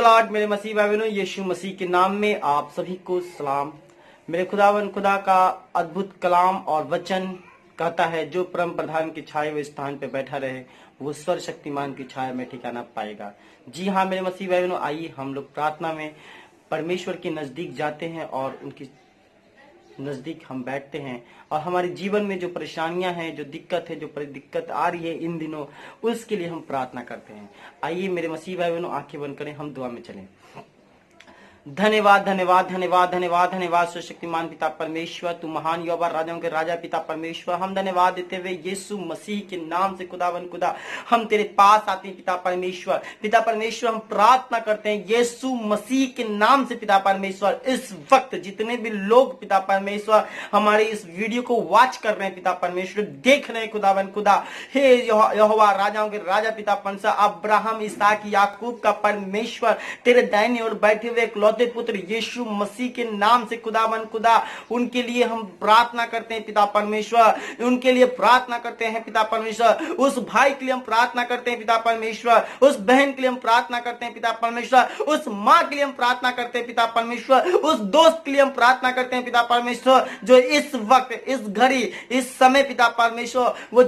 Lord. मेरे मसीह भाई बहनों, यीशु मसीह के नाम में आप सभी को सलाम। मेरे खुदावन खुदा का अद्भुत कलाम और वचन कहता है, जो परम प्रधान की छाया हुए स्थान पे बैठा रहे वो स्वर शक्तिमान की छाया में ठिकाना पाएगा। जी हाँ मेरे मसीह भाई बहनों, आइए हम लोग प्रार्थना में परमेश्वर के नजदीक जाते हैं और उनकी नजदीक हम बैठते हैं और हमारे जीवन में जो परेशानियां हैं, जो दिक्कत है, जो दिक्कत आ रही है इन दिनों, उसके लिए हम प्रार्थना करते हैं। आइए मेरे मसीह भाई बहनों, आंखें बंद करें, हम दुआ में चलें। धन्यवाद धन्यवाद धन्यवाद धन्यवाद धन्यवाद सर्वशक्तिमान पिता परमेश्वर, तू महान यहोवा राजाओं के राजा पिता परमेश्वर। हम धन्यवाद देते हुए यीशु मसीह के नाम से खुदावन खुदा हम तेरे पास आते हैं पिता परमेश्वर। पिता परमेश्वर हम प्रार्थना करते हैं यीशु मसीह के नाम से पिता परमेश्वर। इस वक्त जितने भी लोग पिता परमेश्वर हमारे इस वीडियो को वॉच कर रहे हैं पिता परमेश्वर, देख रहे हैं खुदावन खुदा, हे यहोवा राजाओं के राजा पिता परमेश्वर, अब्राहम इसहाक याकूब का परमेश्वर, तेरे दाहिने ओर बैठे हुए इकलौते पुत्र यीशु मसीह के नाम से खुदावन खुदा उनके लिए हम प्रार्थना करते हैं पिता परमेश्वर। उनके लिए प्रार्थना करते हैं पिता परमेश्वर। उस भाई के लिए हम प्रार्थना करते हैं पिता परमेश्वर। उस बहन के लिए हम प्रार्थना करते हैं पिता परमेश्वर। उस माँ के लिए हम प्रार्थना करते हैं पिता परमेश्वर। उस दोस्त के लिए हम प्रार्थना करते हैं पिता परमेश्वर, जो इस वक्त, इस घड़ी, इस समय पिता परमेश्वर वो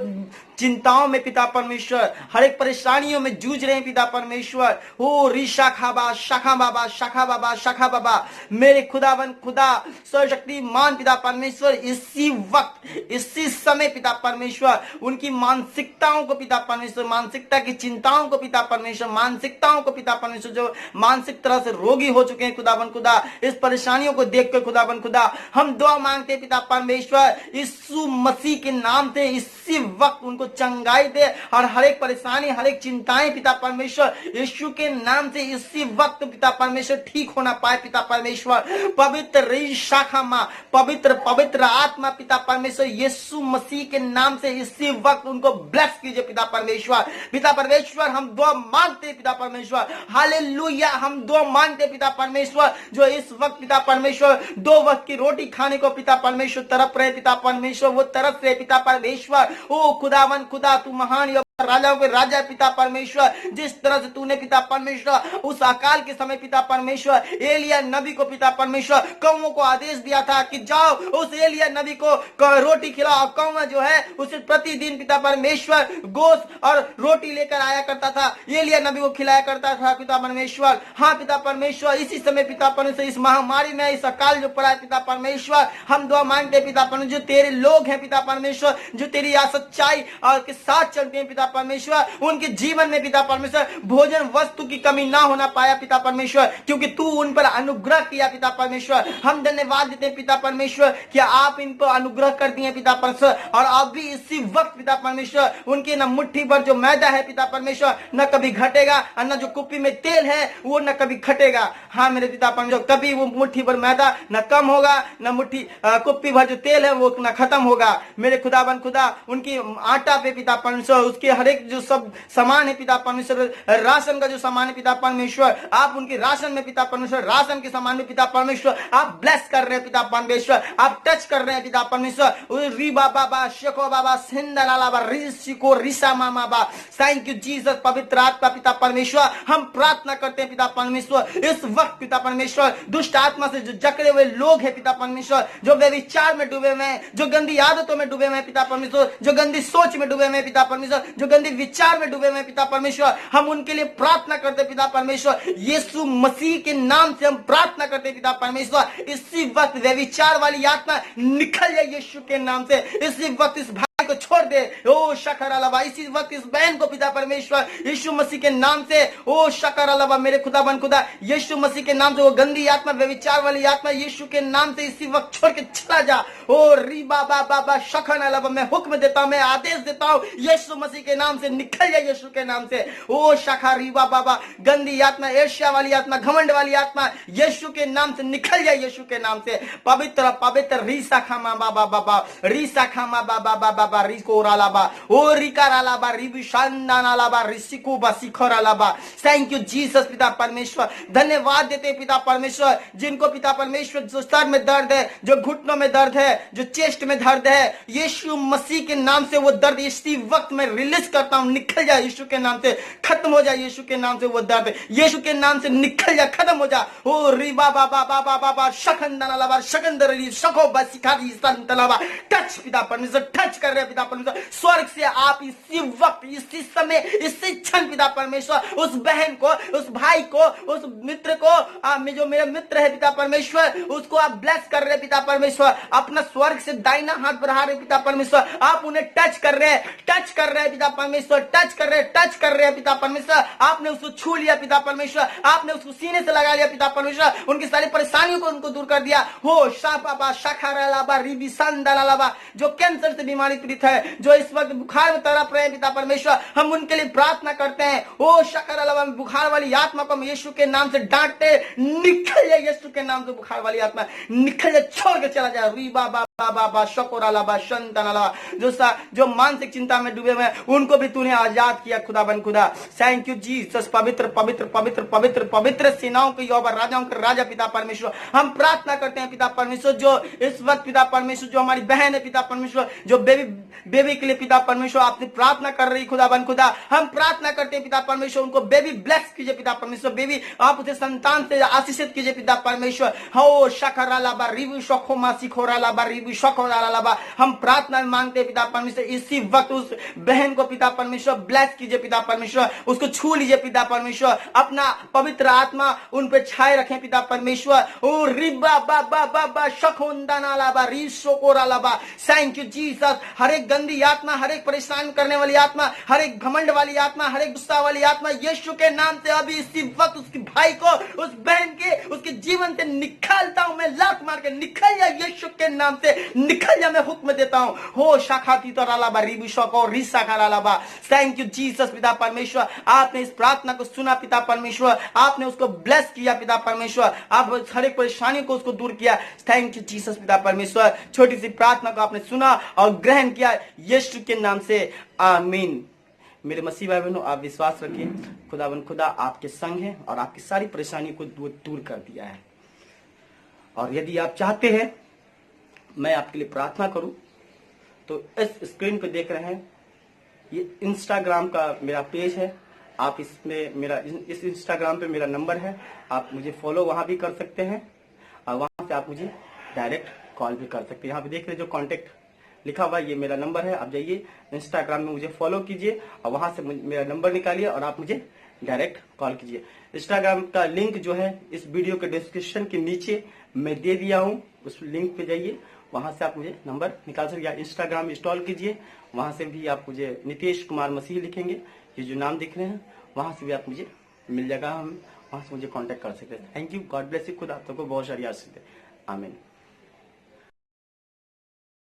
चिंताओं में पिता परमेश्वर, हर एक परेशानियों में जूझ रहे हैं पिता परमेश्वर। ओ ऋषा खाबा शाखा बाबा शाखा बाबा शाखा बाबा, मेरे खुदावन खुदा सर्वशक्तिमान पिता परमेश्वर, इसी वक्त इसी समय पिता परमेश्वर उनकी मानसिकताओं को पिता परमेश्वर, मानसिकता की चिंताओं को पिता परमेश्वर, मानसिकताओं को पिता परमेश्वर, जो मानसिक तरह से रोगी हो चुके हैं खुदावन खुदा, इस परेशानियों को देख कर खुदावन खुदा हम दुआ मांगते हैं पिता परमेश्वर, यीशु मसीह के नाम से इसी वक्त उनको चंगाई दे और हर एक परेशानी, हर एक चिंताएं पिता परमेश्वर यीशु के नाम से इसी वक्त पिता परमेश्वर ठीक होना पाए पिता परमेश्वर। पवित्र शाखा मां, पवित्र पवित्र आत्मा पिता परमेश्वर यीशु मसीह के नाम से इसी वक्त उनको ब्लेस कीजिए पिता परमेश्वर। पिता परमेश्वर हम दुआ मांगते हैं पिता परमेश्वर, हालेलुया, हम दुआ मांगते पिता परमेश्वर, जो इस वक्त पिता परमेश्वर 2 वक्त की रोटी खाने को पिता परमेश्वर तरफ रहे पिता परमेश्वर, वो तरफ रहे पिता परमेश्वर। ओ खुदावन खुदा, तू महान राजाओं के राजा पिता परमेश्वर, जिस तरह से तूने पिता परमेश्वर उस अकाल के समय पिता परमेश्वर एलिया नबी को पिता परमेश्वर कौवों को आदेश दिया था कि जाओ उस एलिया नबी को रोटी खिलाओ। कौवा जो है उसे प्रतिदिन पिता परमेश्वर गोश्त और रोटी लेकर आया करता था, एलिया नबी को खिलाया करता था पिता परमेश्वर। हाँ पिता परमेश्वर, इसी समय पिता परमेश्वर इस महामारी में, इस अकाल जो पड़ा है पिता परमेश्वर, हम दुआ मांगते पिता परमेश्वर, जो तेरे लोग हैं पिता परमेश्वर, जो तेरी सच्चाई और के साथ चलते हैं पिता परमेश्वर, उनके जीवन में पिता परमेश्वर भोजन वस्तु की कमी ना होना पाया पिता परमेश्वर, क्योंकि तू उन पर अनुग्रह किया पिता परमेश्वर। हम धन्यवाद देते हैं पिता परमेश्वर कि आप इन पर अनुग्रह कर दिए पिता परमेश्वर, और अभी इसी वक्त पिता परमेश्वर उनके न मुट्ठी भर जो मैदा है पिता परमेश्वर न कभी घटेगा, और न जो कुप्पी में तेल है वो न कभी घटेगा। हाँ मेरे पिता परमेश्वर, कभी वो मुट्ठी भर मैदा न कम होगा, न मुट्ठी कुप्पी भर जो तेल है वो न खत्म होगा। मेरे खुदावन खुदा उनकी आटा पे पिता परमेश्वर, उसके हर एक जो सब सामान है पिता परमेश्वर, राशन का जो सामान है पिता परमेश्वर, आप उनके राशन में पिता परमेश्वर, राशन के सामान में पिता परमेश्वर आप ब्लेस कर रहे हैं पिता परमेश्वर, आप टच कर रहे हैं पिता परमेश्वर। री बाबा बा शेको बाबा सिंदलाला बा रिसिको रिसा मामा बा, थैंक यू जीसस। पवित्र आत्मा पिता परमेश्वर हम प्रार्थना करते हैं पिता परमेश्वर, इस वक्त पिता परमेश्वर दुष्ट आत्मा से जो जकड़े हुए लोग हैं पिता परमेश्वर, जो व्यभिचार में डूबे हुए हैं, जो गंदी आदतों में डूबे हुए हैं पिता परमेश्वर, जो गंदी सोच में डूबे हुए हैं पिता परमेश्वर, जो गंदे विचार में डूबे हुए पिता परमेश्वर, हम उनके लिए प्रार्थना करते पिता परमेश्वर, यीशु मसीह के नाम से हम प्रार्थना करते पिता परमेश्वर। इसी वक्त व्यभिचार वाली आत्मा निकल जाए यीशु के नाम से, इसी वक्त इस को छोड़ दे। ओ शकर अलावा, इसी वक्त इस बहन को पिता परमेश्वर यीशु मसीह के नाम से, ओ शकर अलावा मेरे खुदावन खुदा यीशु मसीह के नाम से वो गंदी आत्मा, व्यभिचार वाली आत्मा यीशु के नाम से इसी वक्त छोड़ के चला जा। ओ री बाबा बाबा शखन अलावा, मैं हुक्म देता हूं, मैं आदेश देता हूं यीशु मसीह के नाम से निकल जाए यीशु के नाम से। ओ शखा रीबा बाबा, गंदी आत्मा, ईर्ष्या वाली आत्मा, घमंड वाली आत्मा यीशु के नाम से निकल जाए यीशु के नाम से। पवित्र पवित्र रीसा खामा बाबा बाबा, रीसा खामा बाबा बाबा, लाबा रिको रालाबा ओ रिका रालाबा रिबिशांदा नालाबा रिसिको बसिखो रालाबा। थैंक यू जीसस पिता परमेश्वर, धन्यवाद देते हैं पिता परमेश्वर, जिनको पिता परमेश्वर जो सर में दर्द है, जो घुटनों में दर्द है, जो चेस्ट में दर्द है, यीशु मसीह के नाम से वो दर्द इसी वक्त में रिलीज करता हूं, निकल जाए यीशु के नाम से, खत्म हो जाए यीशु के नाम से वो दर्द, यीशु के नाम से निकल जाए, खत्म हो जाए। ओ रिबा बाबा बाबा बाबा शकंदनालाबा शकंदरली शको बसिखारी संतलाबा। टच पिता परमेश्वर, टच कर रहे पिता परमेश्वर, स्वर्ग से आप इसी वक्त, इसी समय, इसी क्षण पिता परमेश्वर उस बहन को, उस भाई को, उस मित्र को, जो मेरा मित्र है पिता परमेश्वर, उसको आप ब्लेस कर रहे पिता परमेश्वर, अपना स्वर्ग से दाहिना हाथ बढ़ा रहे पिता परमेश्वर, आप उन्हें टच कर रहे हैं, टच कर रहे हैं पिता परमेश्वर, टच कर रहे हैं, टच कर रहे हैं पिता परमेश्वर। आपने उसको छू लिया पिता परमेश्वर, आपने उसको सीने से लगा लिया पिता परमेश्वर, उनकी सारी परेशानियों को उनको दूर कर दिया। हो शापा शाखारालाबा रिबी संदालाबा, जो कैंसर से बीमारी पीड़ित है, जो इस वक्त बुखार में तड़प रहे हैं पिता परमेश्वर, हम उनके लिए प्रार्थना करते हैं। ओ शाखारालाबा, बुखार वाली आत्मा को हम यीशु के नाम से डांटते, निकल जाए यीशु के नाम से, बुखार वाली आत्मा निकल जाए, छोड़ के चला जाए। रीबा बाबा शकोरालाबा शंतनाला, जो मानसिक चिंता में डूबे हुए हैं, उनको भी तूने आजाद किया खुदा बन खुदा। थैंक यू जीसस, पवित्र पवित्र पवित्र पवित्र पवित्र सेनाओं के यहोवा, राजाओं के राजा पिता परमेश्वर, हम प्रार्थना करते हैं पिता परमेश्वर, जो इस वक्त पिता परमेश्वर, जो हमारी बहन है पिता परमेश्वर, जो बेबी के लिए पिता परमेश्वर आपने प्रार्थना कर रही खुदा बन खुदा, हम प्रार्थना करते हैं पिता परमेश्वर, उनको बेबी ब्लेस कीजिए पिता परमेश्वर, बेबी आप उसे संतान से आशीषित कीजिए पिता परमेश्वर। हो शकरालाबा रिबु शखोमा सिखोरालाबा रिबु शखोरालाबा, हम प्रार्थना मांगते हैं पिता परमेश्वर, इसी वक्त उस बहन को पिता परमेश्वर ब्लेस कीजिए पिता परमेश्वर, उसको छू लीजिए पिता परमेश्वर, अपना पवित्र आत्मा उन पे छाए रखें पिता परमेश्वर। ओ रिबा बाबा बाबा शखोंदानालाबा रिशोकोरालाबा। थैंक यू जीसस, हर एक गंदी आत्मा, हर एक परेशान करने वाली आत्मा, हर एक घमंड वाली आत्मा, हर एक गुस्सा वाली आत्मा, यीशु के नाम से अभी इसी वक्त उसके भाई को, उस बहन के, उसके जीवन से निकालता हूं मैं, लात मार के निकल जा यीशु के नाम से, निकल जा, मैं हुक्म देता हूं। हो शाखाती तो रालाबा रिबु शको रिसाखारालाबा। थैंक यू जीसस पिता परमेश्वर, आपने इस प्रार्थना को सुना पिता परमेश्वर, आपने उसको ब्लेस किया पिता परमेश्वर, आप हर एक परेशानी को उसको दूर किया। थैंक यू जीसस पिता परमेश्वर, छोटी सी प्रार्थना को आपने सुना और ग्रहण किया यीशु के नाम से, आमीन। मेरे मसीह भाई बहनों, आप विश्वास रखिए, खुदावन खुदा आपके संग है और आपकी सारी परेशानी को दूर कर दिया है। और यदि आप चाहते हैं मैं आपके लिए प्रार्थना करूं, तो इस स्क्रीन पे देख रहे हैं, ये इंस्टाग्राम का मेरा पेज है, आप इसमें मेरा इस इंस्टाग्राम पे मेरा नंबर है, आप मुझे फॉलो वहां भी कर सकते हैं और वहां से आप मुझे डायरेक्ट कॉल भी कर सकते हैं। यहाँ पे देख रहे जो कॉन्टेक्ट लिखा हुआ है, ये मेरा नंबर है, आप जाइए इंस्टाग्राम में मुझे फॉलो कीजिए और वहां से मेरा नंबर निकालिए और आप मुझे डायरेक्ट कॉल कीजिए। इंस्टाग्राम का लिंक जो है इस वीडियो के डिस्क्रिप्शन के नीचे मैं दे दिया हूँ, उस लिंक पे जाइए, वहां से आप मुझे नंबर निकाल सकते, या इंस्टाग्राम इंस्टॉल कीजिए, वहां से भी आप मुझे नितेश कुमार मसीह लिखेंगे, ये जो नाम दिख रहे हैं, वहां से भी आप मुझे मिल जाएगा, हम वहां से मुझे कांटेक्ट कर सकते हैं। Thank you, God bless you, खुदा आप सबको बहुत सारी आशीष दे, आमीन।